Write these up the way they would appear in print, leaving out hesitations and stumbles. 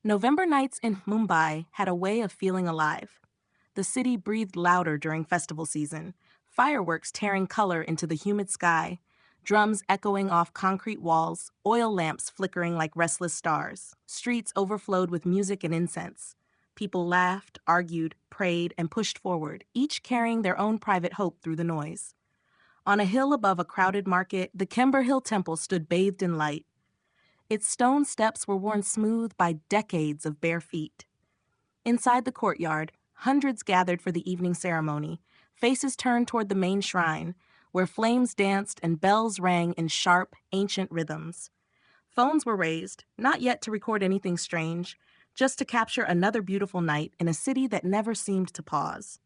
November nights in Mumbai had a way of feeling alive. The city breathed louder during festival season, fireworks tearing color into the humid sky, drums echoing off concrete walls, oil lamps flickering like restless stars. Streets overflowed with music and incense. People laughed, argued, prayed, and pushed forward, each carrying their own private hope through the noise. On a hill above a crowded market, the Kember Hill Temple stood bathed in light. Its stone steps were worn smooth by decades of bare feet. Inside the courtyard, hundreds gathered for the evening ceremony, faces turned toward the main shrine, where flames danced and bells rang in sharp, ancient rhythms. Phones were raised, not yet to record anything strange, just to capture another beautiful night in a city that never seemed to pause.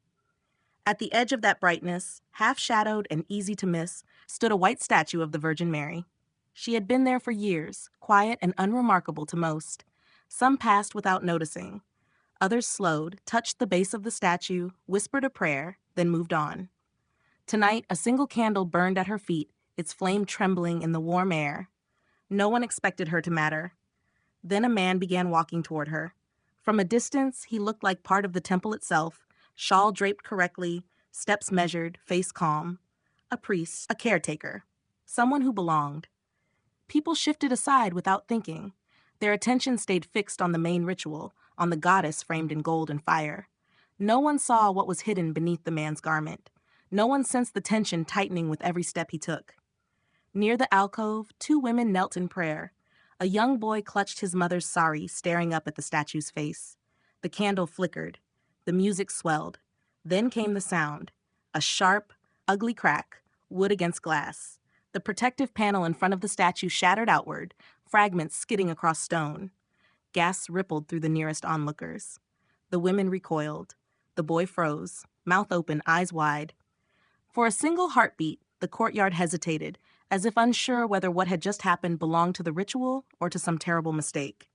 At the edge of that brightness, half-shadowed and easy to miss, stood a white statue of the Virgin Mary. She had been there for years, quiet and unremarkable to most. Some passed without noticing. Others slowed, touched the base of the statue, whispered a prayer, then moved on. Tonight, a single candle burned at her feet, its flame trembling in the warm air. No one expected her to matter. Then a man began walking toward her. From a distance, he looked like part of the temple itself, shawl draped correctly, steps measured, face calm. A priest, a caretaker, someone who belonged. People shifted aside without thinking. Their attention stayed fixed on the main ritual, on the goddess framed in gold and fire. No one saw what was hidden beneath the man's garment. No one sensed the tension tightening with every step he took. Near the alcove, two women knelt in prayer. A young boy clutched his mother's sari, staring up at the statue's face. The candle flickered. The music swelled. Then came the sound. A sharp, ugly crack, wood against glass. The protective panel in front of the statue shattered outward, fragments skidding across stone. Gasps rippled through the nearest onlookers. The women recoiled. The boy froze, mouth open, eyes wide. For a single heartbeat, the courtyard hesitated, as if unsure whether what had just happened belonged to the ritual or to some terrible mistake.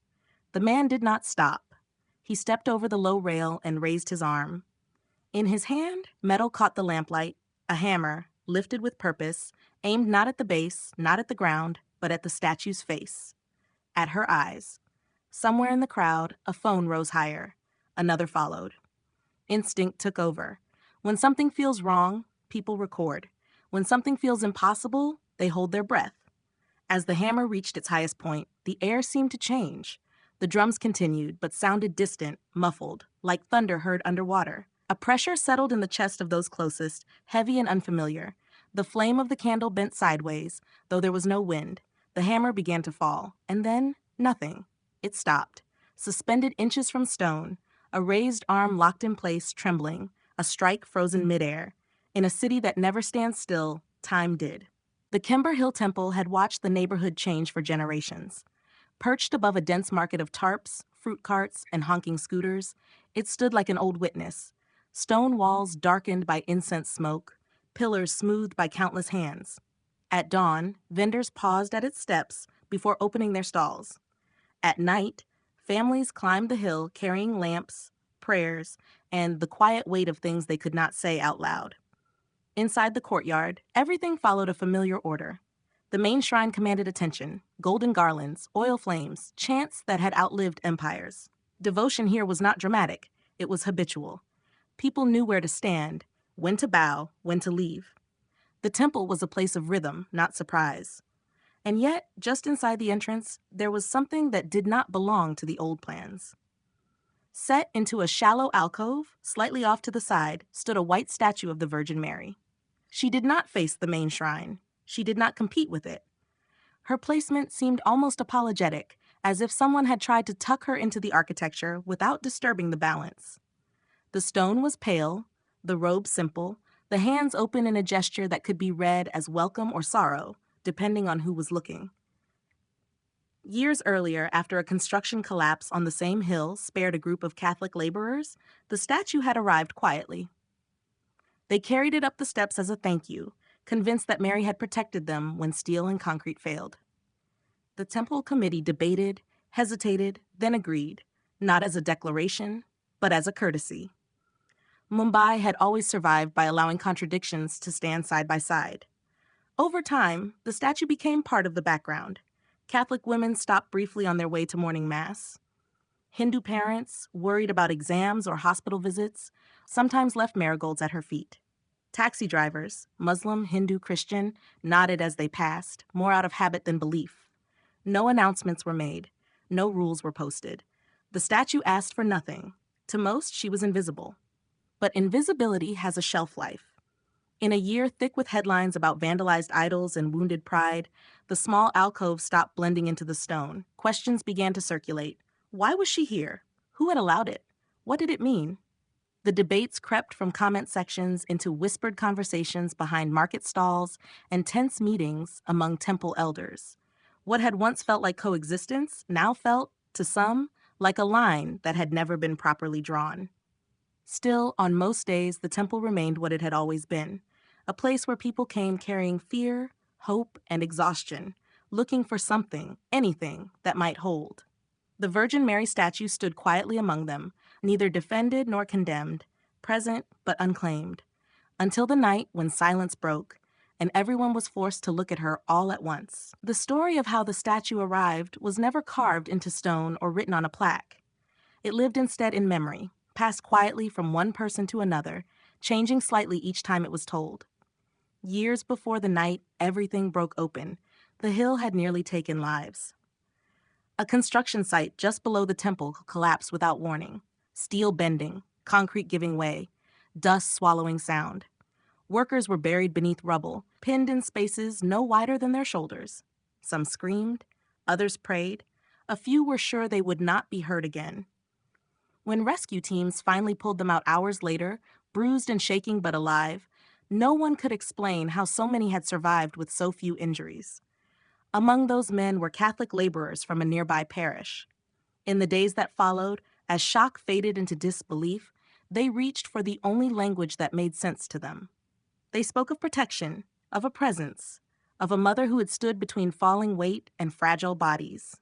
The man did not stop. He stepped over the low rail and raised his arm. In his hand, metal caught the lamplight, a hammer, lifted with purpose, aimed not at the base, not at the ground, but at the statue's face. At her eyes. Somewhere in the crowd, a phone rose higher. Another followed. Instinct took over. When something feels wrong, people record. When something feels impossible, they hold their breath. As the hammer reached its highest point, the air seemed to change. The drums continued, but sounded distant, muffled, like thunder heard underwater. A pressure settled in the chest of those closest, heavy and unfamiliar. The flame of the candle bent sideways, though there was no wind. The hammer began to fall, and then nothing. It stopped, suspended inches from stone, a raised arm locked in place, trembling, a strike frozen midair. In a city that never stands still, time did. The Kember Hill Temple had watched the neighborhood change for generations. Perched above a dense market of tarps, fruit carts, and honking scooters, it stood like an old witness. Stone walls darkened by incense smoke, pillars smoothed by countless hands. At dawn, vendors paused at its steps before opening their stalls. At night, families climbed the hill carrying lamps, prayers, and the quiet weight of things they could not say out loud. Inside the courtyard, everything followed a familiar order. The main shrine commanded attention: golden garlands, oil flames, chants that had outlived empires. Devotion here was not dramatic, it was habitual. People knew where to stand, when to bow, when to leave. The temple was a place of rhythm, not surprise. And yet, just inside the entrance, there was something that did not belong to the old plans. Set into a shallow alcove, slightly off to the side, stood a white statue of the Virgin Mary. She did not face the main shrine. She did not compete with it. Her placement seemed almost apologetic, as if someone had tried to tuck her into the architecture without disturbing the balance. The stone was pale, the robe simple, the hands open in a gesture that could be read as welcome or sorrow, depending on who was looking. Years earlier, after a construction collapse on the same hill spared a group of Catholic laborers, the statue had arrived quietly. They carried it up the steps as a thank you, convinced that Mary had protected them when steel and concrete failed. The temple committee debated, hesitated, then agreed, not as a declaration, but as a courtesy. Mumbai had always survived by allowing contradictions to stand side by side. Over time, the statue became part of the background. Catholic women stopped briefly on their way to morning mass. Hindu parents, worried about exams or hospital visits, sometimes left marigolds at her feet. Taxi drivers, Muslim, Hindu, Christian, nodded as they passed, more out of habit than belief. No announcements were made. No rules were posted. The statue asked for nothing. To most, she was invisible. But invisibility has a shelf life. In a year thick with headlines about vandalized idols and wounded pride, the small alcove stopped blending into the stone. Questions began to circulate. Why was she here? Who had allowed it? What did it mean? The debates crept from comment sections into whispered conversations behind market stalls and tense meetings among temple elders. What had once felt like coexistence now felt, to some, like a line that had never been properly drawn. Still, on most days, the temple remained what it had always been, a place where people came carrying fear, hope, and exhaustion, looking for something, anything, that might hold. The Virgin Mary statue stood quietly among them, neither defended nor condemned, present but unclaimed, until the night when silence broke and everyone was forced to look at her all at once. The story of how the statue arrived was never carved into stone or written on a plaque. It lived instead in memory, passed quietly from one person to another, changing slightly each time it was told. Years before the night everything broke open, the hill had nearly taken lives. A construction site just below the temple collapsed without warning, steel bending, concrete giving way, dust swallowing sound. Workers were buried beneath rubble, pinned in spaces no wider than their shoulders. Some screamed, others prayed. A few were sure they would not be heard again. When rescue teams finally pulled them out hours later, bruised and shaking but alive, no one could explain how so many had survived with so few injuries. Among those men were Catholic laborers from a nearby parish. In the days that followed, as shock faded into disbelief, they reached for the only language that made sense to them. They spoke of protection, of a presence, of a mother who had stood between falling weight and fragile bodies.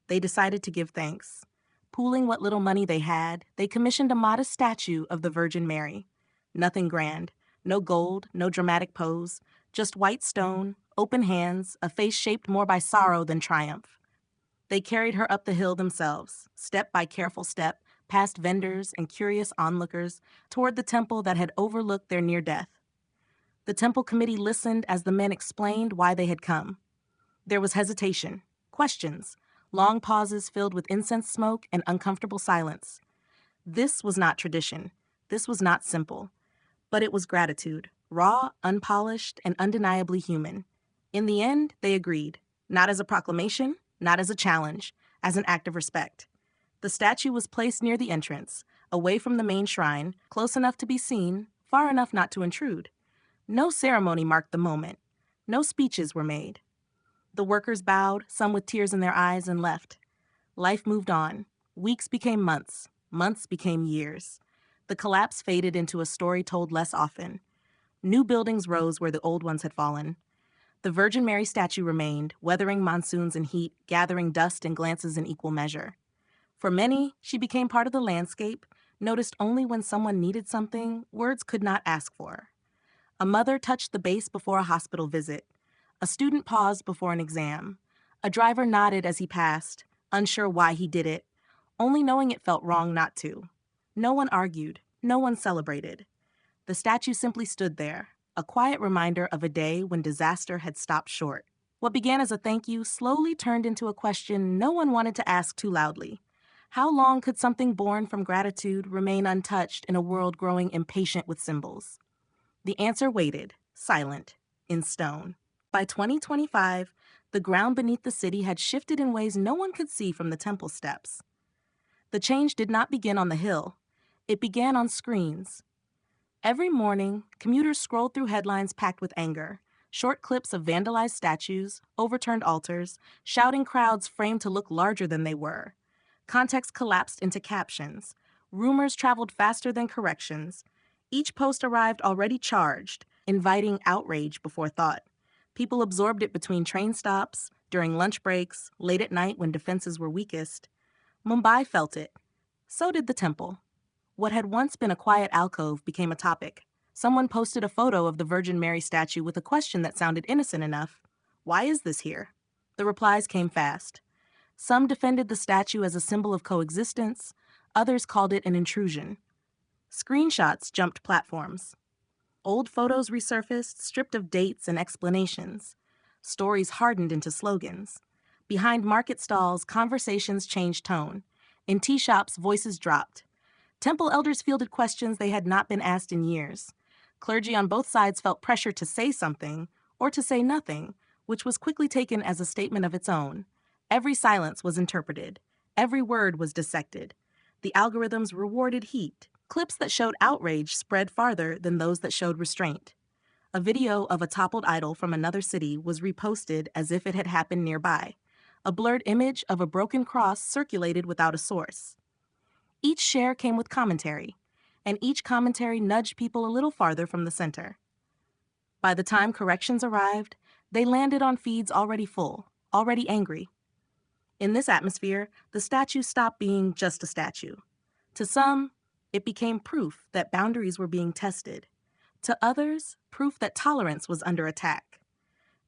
They decided to give thanks. Pooling what little money they had, they commissioned a modest statue of the Virgin Mary. Nothing grand, no gold, no dramatic pose, just white stone, open hands, a face shaped more by sorrow than triumph. They carried her up the hill themselves, step by careful step, past vendors and curious onlookers, toward the temple that had overlooked their near death. The temple committee listened as the men explained why they had come. There was hesitation, questions, long pauses filled with incense smoke and uncomfortable silence. This was not tradition. This was not simple. But it was gratitude, raw, unpolished, and undeniably human. In the end, they agreed, not as a proclamation, not as a challenge, as an act of respect. The statue was placed near the entrance, away from the main shrine, close enough to be seen, far enough not to intrude. No ceremony marked the moment. No speeches were made. The workers bowed, some with tears in their eyes, and left. Life moved on. Weeks became months. Months became years. The collapse faded into a story told less often. New buildings rose where the old ones had fallen. The Virgin Mary statue remained, weathering monsoons and heat, gathering dust and glances in equal measure. For many, she became part of the landscape, noticed only when someone needed something words could not ask for. A mother touched the base before a hospital visit. A student paused before an exam. A driver nodded as he passed, unsure why he did it, only knowing it felt wrong not to. No one argued. No one celebrated. The statue simply stood there, a quiet reminder of a day when disaster had stopped short. What began as a thank you slowly turned into a question no one wanted to ask too loudly. How long could something born from gratitude remain untouched in a world growing impatient with symbols? The answer waited, silent, in stone. By 2025, the ground beneath the city had shifted in ways no one could see from the temple steps. The change did not begin on the hill. It began on screens. Every morning, commuters scrolled through headlines packed with anger, short clips of vandalized statues, overturned altars, shouting crowds framed to look larger than they were. Context collapsed into captions. Rumors traveled faster than corrections. Each post arrived already charged, inviting outrage before thought. People absorbed it between train stops, during lunch breaks, late at night when defenses were weakest. Mumbai felt it. So did the temple. What had once been a quiet alcove became a topic. Someone posted a photo of the Virgin Mary statue with a question that sounded innocent enough. Why is this here? The replies came fast. Some defended the statue as a symbol of coexistence, others called it an intrusion. Screenshots jumped platforms. Old photos resurfaced, stripped of dates and explanations. Stories hardened into slogans. Behind market stalls, conversations changed tone. In tea shops, voices dropped. Temple elders fielded questions they had not been asked in years. Clergy on both sides felt pressure to say something or to say nothing, which was quickly taken as a statement of its own. Every silence was interpreted. Every word was dissected. The algorithms rewarded heat. Clips that showed outrage spread farther than those that showed restraint. A video of a toppled idol from another city was reposted as if it had happened nearby. A blurred image of a broken cross circulated without a source. Each share came with commentary, and each commentary nudged people a little farther from the center. By the time corrections arrived, they landed on feeds already full, already angry. In this atmosphere, the statue stopped being just a statue. To some, it became proof that boundaries were being tested. To others, proof that tolerance was under attack.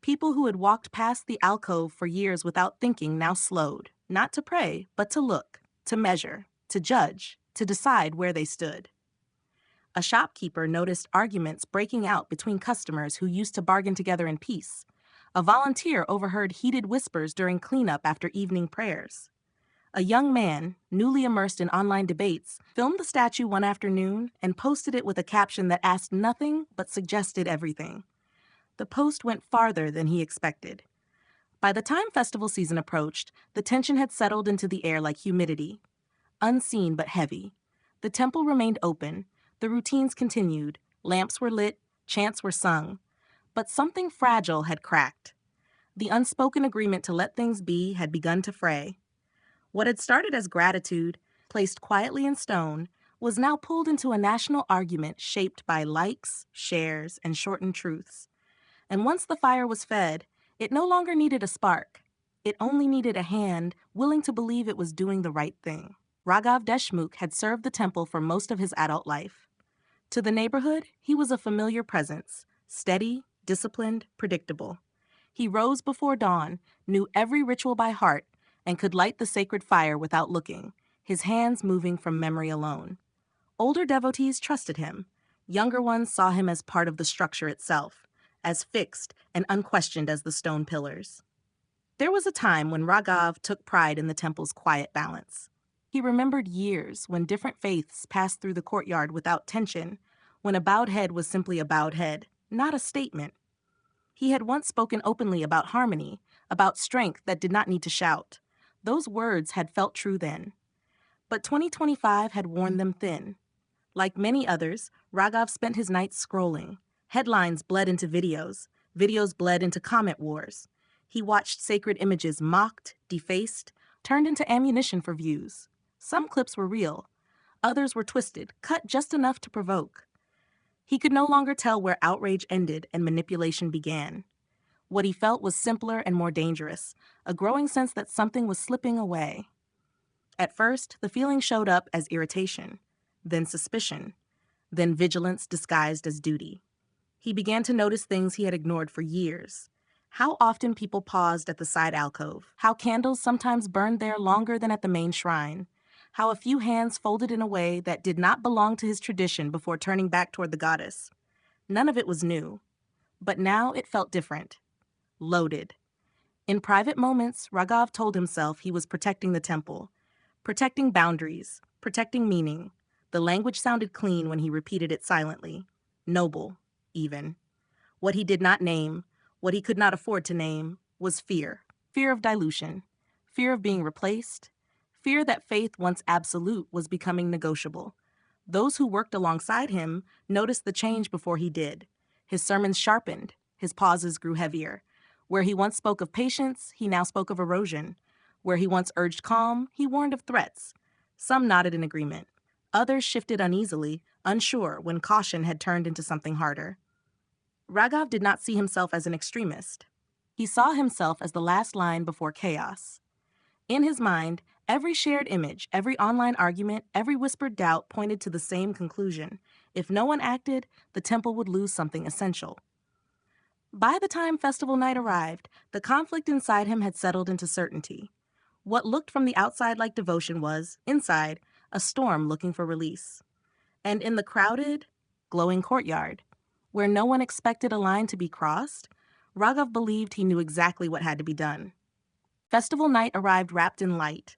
People who had walked past the alcove for years without thinking now slowed, not to pray, but to look, to measure, to judge, to decide where they stood. A shopkeeper noticed arguments breaking out between customers who used to bargain together in peace. A volunteer overheard heated whispers during cleanup after evening prayers. A young man, newly immersed in online debates, filmed the statue one afternoon and posted it with a caption that asked nothing but suggested everything. The post went farther than he expected. By the time festival season approached, the tension had settled into the air like humidity. Unseen but heavy. The temple remained open. The routines continued. Lamps were lit. Chants were sung. But something fragile had cracked. The unspoken agreement to let things be had begun to fray. What had started as gratitude, placed quietly in stone, was now pulled into a national argument shaped by likes, shares, and shortened truths. And once the fire was fed, it no longer needed a spark. It only needed a hand willing to believe it was doing the right thing. Raghav Deshmukh had served the temple for most of his adult life. To the neighborhood, he was a familiar presence, steady, disciplined, predictable. He rose before dawn, knew every ritual by heart, and could light the sacred fire without looking, his hands moving from memory alone. Older devotees trusted him. Younger ones saw him as part of the structure itself, as fixed and unquestioned as the stone pillars. There was a time when Raghav took pride in the temple's quiet balance. He remembered years when different faiths passed through the courtyard without tension, when a bowed head was simply a bowed head, not a statement. He had once spoken openly about harmony, about strength that did not need to shout. Those words had felt true then. But 2025 had worn them thin. Like many others, Raghav spent his nights scrolling. Headlines bled into videos. Videos bled into comment wars. He watched sacred images mocked, defaced, turned into ammunition for views. Some clips were real. Others were twisted, cut just enough to provoke. He could no longer tell where outrage ended and manipulation began. What he felt was simpler and more dangerous, a growing sense that something was slipping away. At first, the feeling showed up as irritation, then suspicion, then vigilance disguised as duty. He began to notice things he had ignored for years. How often people paused at the side alcove, how candles sometimes burned there longer than at the main shrine, how a few hands folded in a way that did not belong to his tradition before turning back toward the goddess. None of it was new, but now it felt different, loaded. In private moments, Raghav told himself he was protecting the temple, protecting boundaries, protecting meaning. The language sounded clean when he repeated it silently, noble, even. What he did not name, what he could not afford to name, was fear. Fear of dilution, fear of being replaced, fear that faith once absolute was becoming negotiable. Those who worked alongside him noticed the change before he did. His sermons sharpened, his pauses grew heavier. Where he once spoke of patience, he now spoke of erosion. Where he once urged calm, he warned of threats. Some nodded in agreement. Others shifted uneasily, unsure when caution had turned into something harder. Raghav did not see himself as an extremist. He saw himself as the last line before chaos. In his mind, every shared image, every online argument, every whispered doubt pointed to the same conclusion. If no one acted, the temple would lose something essential. By the time festival night arrived, the conflict inside him had settled into certainty. What looked from the outside like devotion was, inside, a storm looking for release. And in the crowded, glowing courtyard, where no one expected a line to be crossed, Raghav believed he knew exactly what had to be done. Festival night arrived wrapped in light.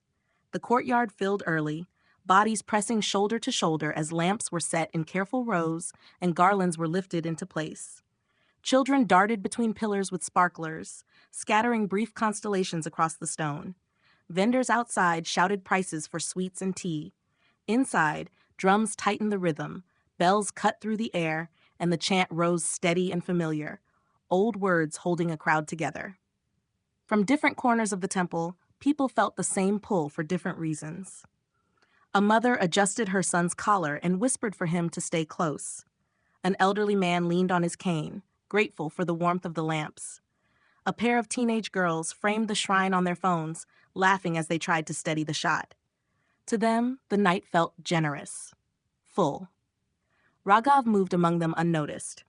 The courtyard filled early, bodies pressing shoulder to shoulder as lamps were set in careful rows and garlands were lifted into place. Children darted between pillars with sparklers, scattering brief constellations across the stone. Vendors outside shouted prices for sweets and tea. Inside, drums tightened the rhythm, bells cut through the air, and the chant rose steady and familiar, old words holding a crowd together. From different corners of the temple, people felt the same pull for different reasons. A mother adjusted her son's collar and whispered for him to stay close. An elderly man leaned on his cane, grateful for the warmth of the lamps. A pair of teenage girls framed the shrine on their phones, laughing as they tried to steady the shot. To them, the night felt generous, full. Raghav moved among them unnoticed.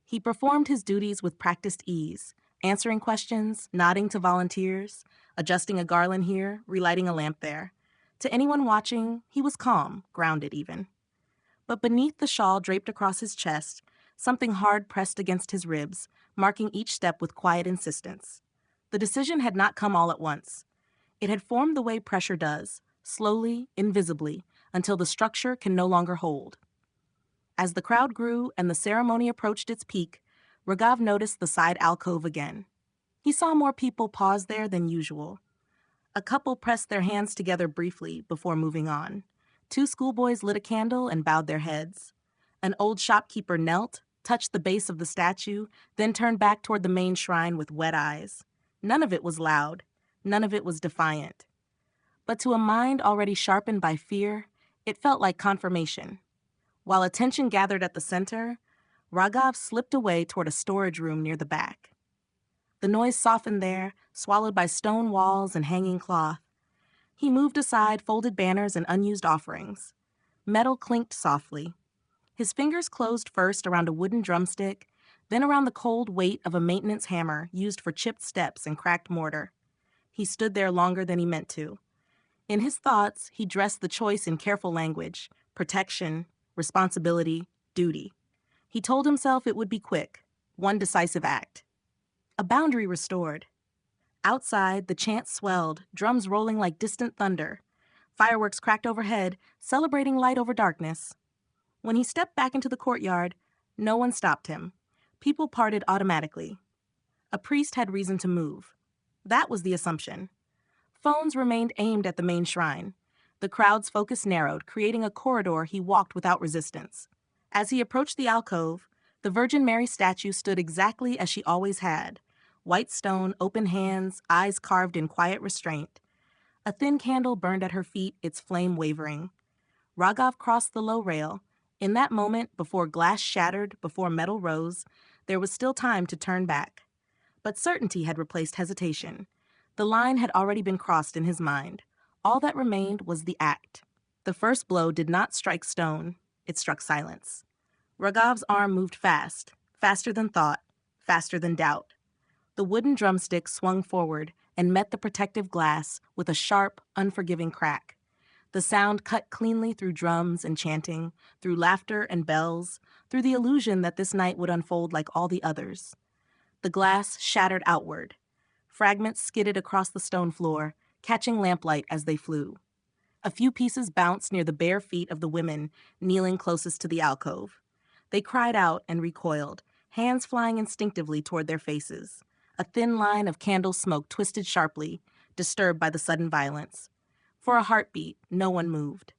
He performed his duties with practiced ease, answering questions, nodding to volunteers, adjusting a garland here, relighting a lamp there. To anyone watching, he was calm, grounded even. But beneath the shawl draped across his chest, something hard pressed against his ribs, marking each step with quiet insistence. The decision had not come all at once. It had formed the way pressure does, slowly, invisibly, until the structure can no longer hold. As the crowd grew and the ceremony approached its peak, Raghav noticed the side alcove again. He saw more people pause there than usual. A couple pressed their hands together briefly before moving on. Two schoolboys lit a candle and bowed their heads. An old shopkeeper knelt, touched the base of the statue, then turned back toward the main shrine with wet eyes. None of it was loud. None of it was defiant. But to a mind already sharpened by fear, it felt like confirmation. While attention gathered at the center, Raghav slipped away toward a storage room near the back. The noise softened there, swallowed by stone walls and hanging cloth. He moved aside folded banners and unused offerings. Metal clinked softly. His fingers closed first around a wooden drumstick, then around the cold weight of a maintenance hammer used for chipped steps and cracked mortar. He stood there longer than he meant to. In his thoughts, he dressed the choice in careful language: protection, responsibility, duty. He told himself it would be quick, one decisive act. A boundary restored. Outside, the chant swelled, drums rolling like distant thunder. Fireworks cracked overhead, celebrating light over darkness. When he stepped back into the courtyard, no one stopped him. People parted automatically. A priest had reason to move. That was the assumption. Phones remained aimed at the main shrine. The crowd's focus narrowed, creating a corridor he walked without resistance. As he approached the alcove, the Virgin Mary statue stood exactly as she always had. White stone, open hands, eyes carved in quiet restraint. A thin candle burned at her feet, its flame wavering. Raghav crossed the low rail. In that moment, before glass shattered, before metal rose, there was still time to turn back. But certainty had replaced hesitation. The line had already been crossed in his mind. All that remained was the act. The first blow did not strike stone. It struck silence. Raghav's arm moved fast, faster than thought, faster than doubt. The wooden drumstick swung forward and met the protective glass with a sharp, unforgiving crack. The sound cut cleanly through drums and chanting, through laughter and bells, through the illusion that this night would unfold like all the others. The glass shattered outward. Fragments skidded across the stone floor, catching lamplight as they flew. A few pieces bounced near the bare feet of the women kneeling closest to the alcove. They cried out and recoiled, hands flying instinctively toward their faces. A thin line of candle smoke twisted sharply, disturbed by the sudden violence. For a heartbeat, no one moved.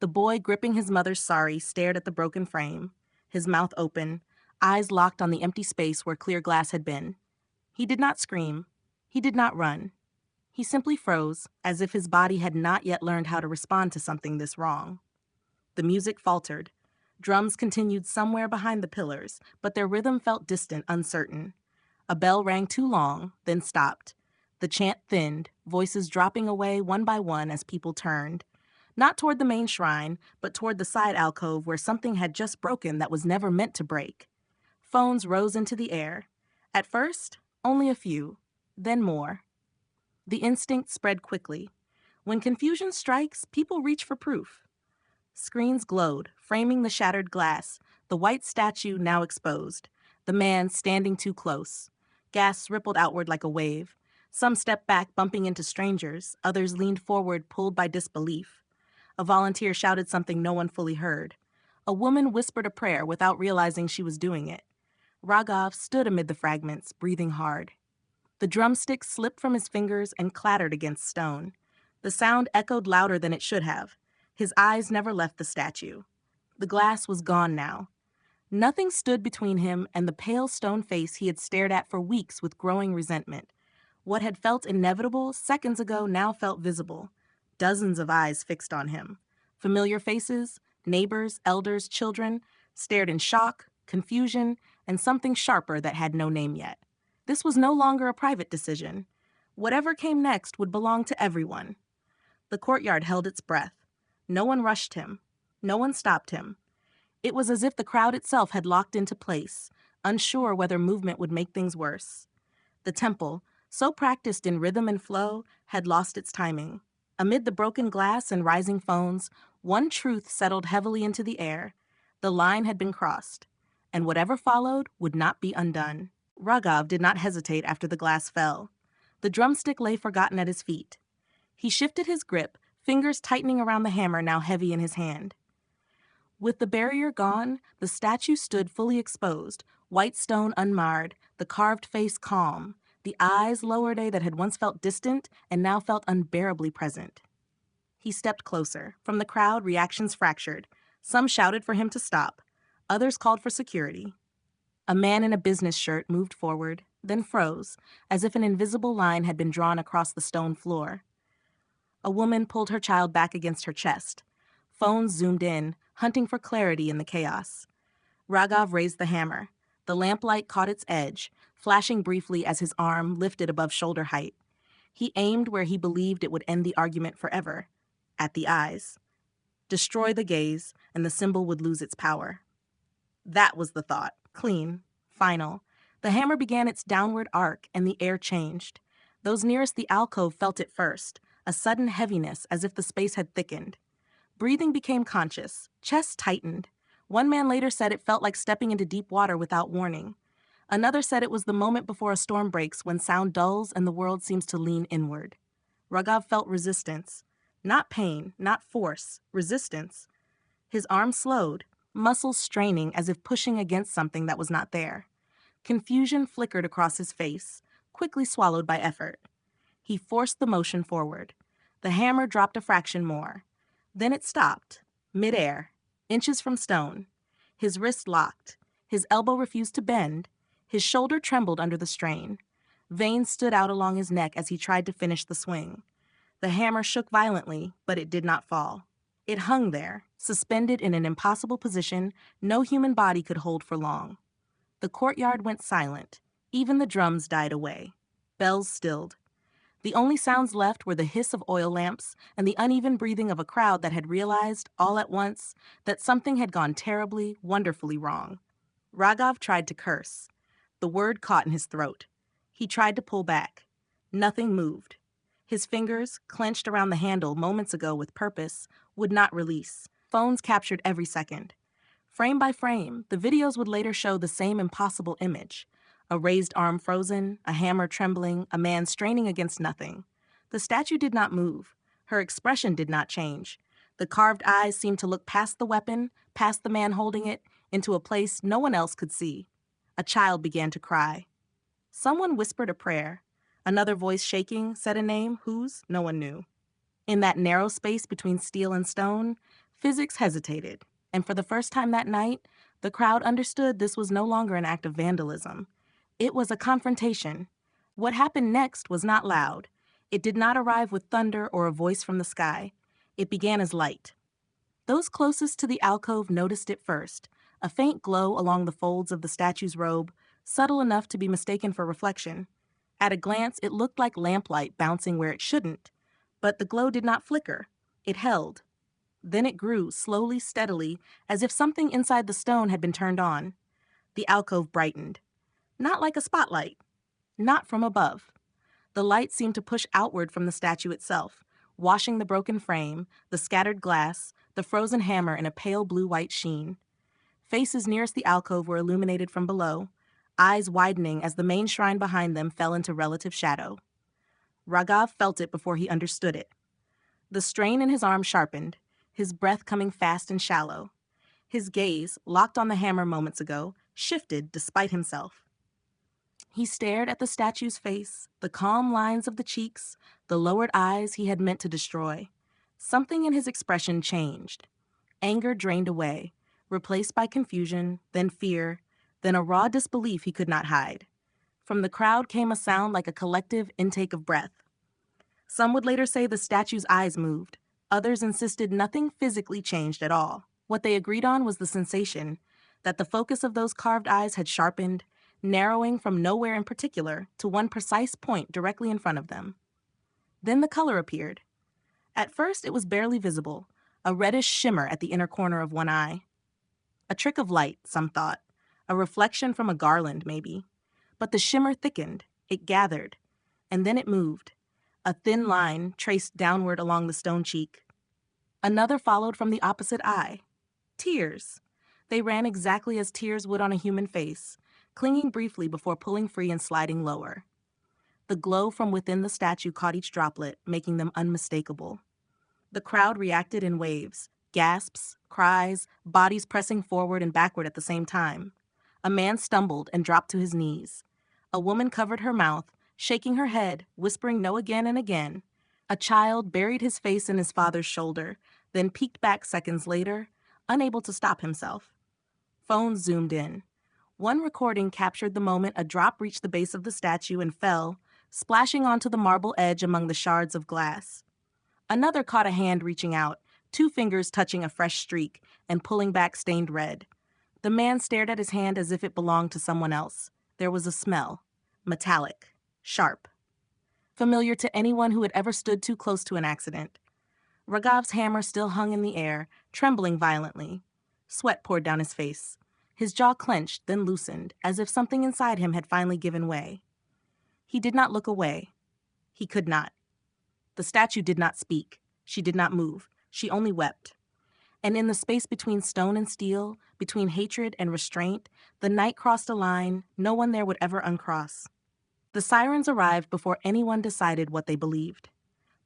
The boy gripping his mother's sari stared at the broken frame, his mouth open, eyes locked on the empty space where clear glass had been. He did not scream. He did not run. He simply froze, as if his body had not yet learned how to respond to something this wrong. The music faltered. Drums continued somewhere behind the pillars, but their rhythm felt distant, uncertain. A bell rang too long, then stopped. The chant thinned, voices dropping away one by one as people turned. Not toward the main shrine, but toward the side alcove where something had just broken that was never meant to break. Phones rose into the air. At first, only a few, then more. The instinct spread quickly. When confusion strikes, people reach for proof. Screens glowed, framing the shattered glass, the white statue now exposed, the man standing too close. Gas rippled outward like a wave. Some stepped back, bumping into strangers. Others leaned forward, pulled by disbelief. A volunteer shouted something no one fully heard. A woman whispered a prayer without realizing she was doing it. Raghav stood amid the fragments, breathing hard. The drumstick slipped from his fingers and clattered against stone. The sound echoed louder than it should have. His eyes never left the statue. The glass was gone now. Nothing stood between him and the pale stone face he had stared at for weeks with growing resentment. What had felt inevitable seconds ago now felt visible. Dozens of eyes fixed on him. Familiar faces, neighbors, elders, children, stared in shock, confusion, and something sharper that had no name yet. This was no longer a private decision. Whatever came next would belong to everyone. The courtyard held its breath. No one rushed him. No one stopped him. It was as if the crowd itself had locked into place, unsure whether movement would make things worse. The temple, so practiced in rhythm and flow, had lost its timing. Amid the broken glass and rising phones, one truth settled heavily into the air. The line had been crossed, and whatever followed would not be undone. Raghav did not hesitate after the glass fell. The drumstick lay forgotten at his feet. He shifted his grip, fingers tightening around the hammer now heavy in his hand. With the barrier gone, the statue stood fully exposed, white stone unmarred, the carved face calm, the eyes lowered that had once felt distant and now felt unbearably present. He stepped closer. From the crowd, reactions fractured. Some shouted for him to stop. Others called for security. A man in a business shirt moved forward, then froze, as if an invisible line had been drawn across the stone floor. A woman pulled her child back against her chest. Phones zoomed in, hunting for clarity in the chaos. Raghav raised the hammer. The lamplight caught its edge, flashing briefly as his arm lifted above shoulder height. He aimed where he believed it would end the argument forever, at the eyes. Destroy the gaze, and the symbol would lose its power. That was the thought. Clean. Final. The hammer began its downward arc, and the air changed. Those nearest the alcove felt it first, a sudden heaviness as if the space had thickened. Breathing became conscious. Chest tightened. One man later said it felt like stepping into deep water without warning. Another said it was the moment before a storm breaks when sound dulls and the world seems to lean inward. Raghav felt resistance. Not pain, not force, resistance. His arm slowed, muscles straining as if pushing against something that was not there. Confusion flickered across his face, quickly swallowed by effort. He forced the motion forward. The hammer dropped a fraction more. Then it stopped, midair, inches from stone. His wrist locked. His elbow refused to bend. His shoulder trembled under the strain. Veins stood out along his neck as he tried to finish the swing. The hammer shook violently, but it did not fall. It hung there, suspended in an impossible position no human body could hold for long. The courtyard went silent. Even the drums died away. Bells stilled. The only sounds left were the hiss of oil lamps and the uneven breathing of a crowd that had realized, all at once, that something had gone terribly, wonderfully wrong. Raghav tried to curse. The word caught in his throat. He tried to pull back. Nothing moved. His fingers, clenched around the handle moments ago with purpose, would not release. Phones captured every second. Frame by frame, the videos would later show the same impossible image. A raised arm frozen, a hammer trembling, a man straining against nothing. The statue did not move. Her expression did not change. The carved eyes seemed to look past the weapon, past the man holding it, into a place no one else could see. A child began to cry. Someone whispered a prayer. Another voice shaking said a name whose no one knew. In that narrow space between steel and stone, physics hesitated, and for the first time that night, the crowd understood this was no longer an act of vandalism. It was a confrontation. What happened next was not loud. It did not arrive with thunder or a voice from the sky. It began as light. Those closest to the alcove noticed it first, a faint glow along the folds of the statue's robe, subtle enough to be mistaken for reflection. At a glance, it looked like lamplight bouncing where it shouldn't, but the glow did not flicker. It held. Then it grew, slowly, steadily, as if something inside the stone had been turned on. The alcove brightened. Not like a spotlight. Not from above. The light seemed to push outward from the statue itself, washing the broken frame, the scattered glass, the frozen hammer in a pale blue-white sheen. Faces nearest the alcove were illuminated from below, eyes widening as the main shrine behind them fell into relative shadow. Raghav felt it before he understood it. The strain in his arm sharpened, his breath coming fast and shallow. His gaze, locked on the hammer moments ago, shifted despite himself. He stared at the statue's face, the calm lines of the cheeks, the lowered eyes he had meant to destroy. Something in his expression changed. Anger drained away, replaced by confusion, then fear, then a raw disbelief he could not hide. From the crowd came a sound like a collective intake of breath. Some would later say the statue's eyes moved. Others insisted nothing physically changed at all. What they agreed on was the sensation that the focus of those carved eyes had sharpened, narrowing from nowhere in particular to one precise point directly in front of them. Then the color appeared. At first it was barely visible, a reddish shimmer at the inner corner of one eye. A trick of light, some thought. A reflection from a garland, maybe. But the shimmer thickened, it gathered, and then it moved. A thin line traced downward along the stone cheek. Another followed from the opposite eye. Tears. They ran exactly as tears would on a human face, clinging briefly before pulling free and sliding lower. The glow from within the statue caught each droplet, making them unmistakable. The crowd reacted in waves, gasps, cries, bodies pressing forward and backward at the same time. A man stumbled and dropped to his knees. A woman covered her mouth, shaking her head, whispering no again and again. A child buried his face in his father's shoulder, then peeked back seconds later, unable to stop himself. Phones zoomed in. One recording captured the moment a drop reached the base of the statue and fell, splashing onto the marble edge among the shards of glass. Another caught a hand reaching out, 2 fingers touching a fresh streak and pulling back stained red. The man stared at his hand as if it belonged to someone else. There was a smell. Metallic. Sharp. Familiar to anyone who had ever stood too close to an accident. Raghav's hammer still hung in the air, trembling violently. Sweat poured down his face. His jaw clenched, then loosened, as if something inside him had finally given way. He did not look away. He could not. The statue did not speak. She did not move. She only wept. And in the space between stone and steel, between hatred and restraint, the night crossed a line no one there would ever uncross. The sirens arrived before anyone decided what they believed.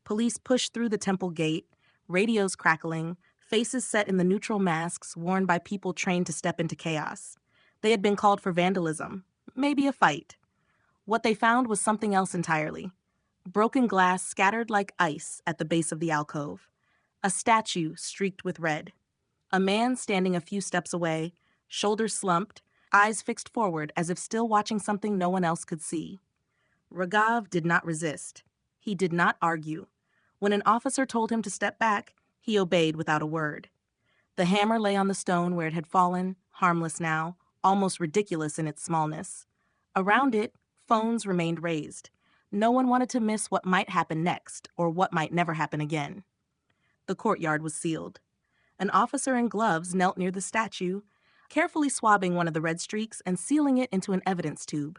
Police pushed through the temple gate, radios crackling, faces set in the neutral masks worn by people trained to step into chaos. They had been called for vandalism, maybe a fight. What they found was something else entirely. Broken glass scattered like ice at the base of the alcove. A statue streaked with red. A man standing a few steps away, shoulders slumped, eyes fixed forward as if still watching something no one else could see. Raghav did not resist. He did not argue. When an officer told him to step back, he obeyed without a word. The hammer lay on the stone where it had fallen, harmless now, almost ridiculous in its smallness. Around it, phones remained raised. No one wanted to miss what might happen next, or what might never happen again. The courtyard was sealed. An officer in gloves knelt near the statue, carefully swabbing one of the red streaks and sealing it into an evidence tube.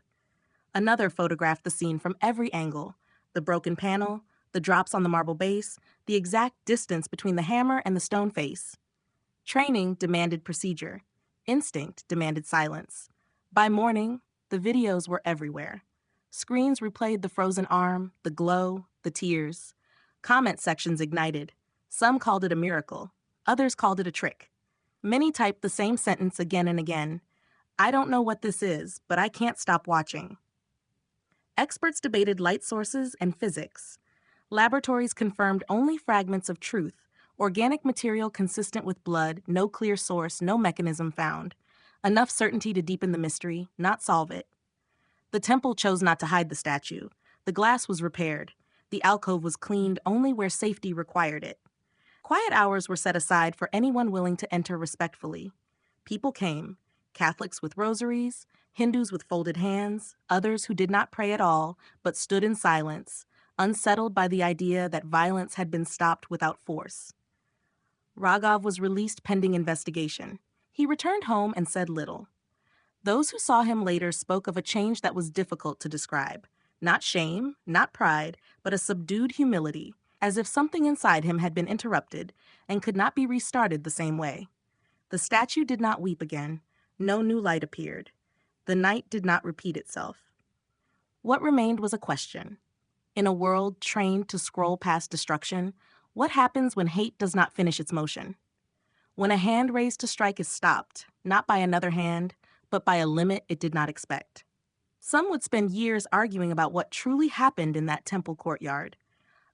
Another photographed the scene from every angle, the broken panel, the drops on the marble base, the exact distance between the hammer and the stone face. Training demanded procedure. Instinct demanded silence. By morning, the videos were everywhere. Screens replayed the frozen arm, the glow, the tears. Comment sections ignited. Some called it a miracle. Others called it a trick. Many typed the same sentence again and again. I don't know what this is, but I can't stop watching. Experts debated light sources and physics. Laboratories confirmed only fragments of truth, organic material consistent with blood, no clear source, no mechanism found. Enough certainty to deepen the mystery, not solve it. The temple chose not to hide the statue. The glass was repaired. The alcove was cleaned only where safety required it. Quiet hours were set aside for anyone willing to enter respectfully. People came, Catholics with rosaries, Hindus with folded hands, others who did not pray at all, but stood in silence, unsettled by the idea that violence had been stopped without force. Raghav was released pending investigation. He returned home and said little. Those who saw him later spoke of a change that was difficult to describe. Not shame, not pride, but a subdued humility, as if something inside him had been interrupted and could not be restarted the same way. The statue did not weep again. No new light appeared. The night did not repeat itself. What remained was a question. In a world trained to scroll past destruction, what happens when hate does not finish its motion? When a hand raised to strike is stopped, not by another hand, but by a limit it did not expect. Some would spend years arguing about what truly happened in that temple courtyard.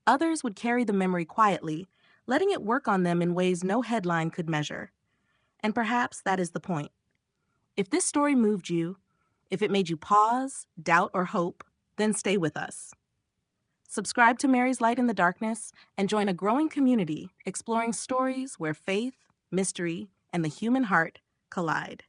Others would carry the memory quietly, letting it work on them in ways no headline could measure. And perhaps that is the point. If this story moved you, if it made you pause, doubt, or hope, then stay with us. Subscribe to Mary's Light in the Darkness and join a growing community exploring stories where faith, mystery, and the human heart collide.